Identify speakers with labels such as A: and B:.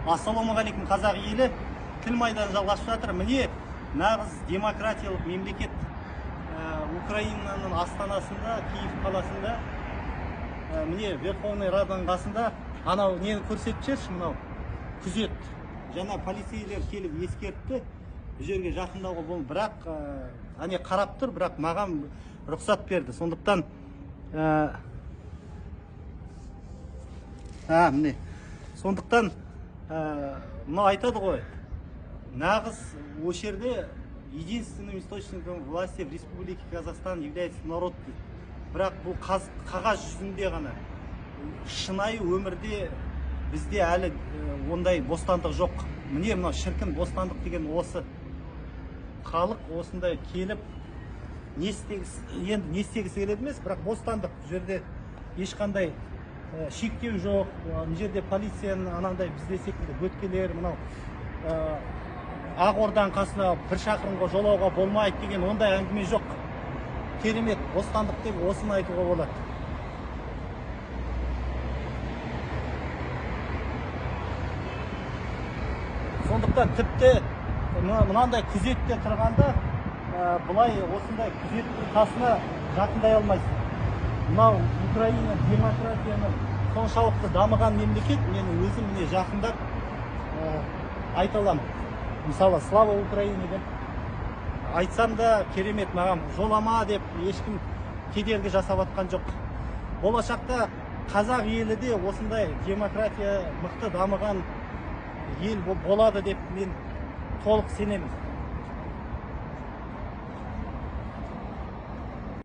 A: Ассалаумағалейкум қазақ елі, тіл майданы жалғасып жатыр. Міне нағыз демократиялық мемлекет Украинаның астанасында, Киев қаласында, міне Верховный Раданың қасында анау нені көрсетіп жүрші, мынау күзет. Жаңа полицейлер келіп ескертті, бұл жерге жақындауға бол, бірақ әне қарап тұр, бірақ маған рұқсат берді. Сондықтан міне. Сондықтан мына айтады ғой, нағыз осы жерде единственным источником власти в Республике Казахстан является народ дейді. Бірақ бұл қағаз жүзінде ғана, шынайы өмірде бізде әлі ондай бостандық жоқ. Міне мына шіркін бостандық деген осы. Халық осындай келіп не істегісі келеді емес, бірақ бостандық жерде ешқандай шектеу жоқ. Бұл жерде полицияның анандай бізде секілді бөткелер, мынау Ақорданың қасына бір шақырымға жолауға болмайды деген ондай әңгіме жоқ. Керемет бостандық деп осыны айтуға болады. Сондықтан тіпті мынандай күзетте тұрғанда бұлай осындай күзеттің қасына жақындай алмайсың. Мынау Украина демократияның соншалықты дамыған мемлекет, мен өзім міне жақындап айта аламын. Мысалы, слава Украине деп айтсам да керемет, маған жолама деп ешкім кедергі жасап атқан жоқ. Болашақта қазақ елі де осындай демократия мықты дамыған ел болады деп мен толық сенемін.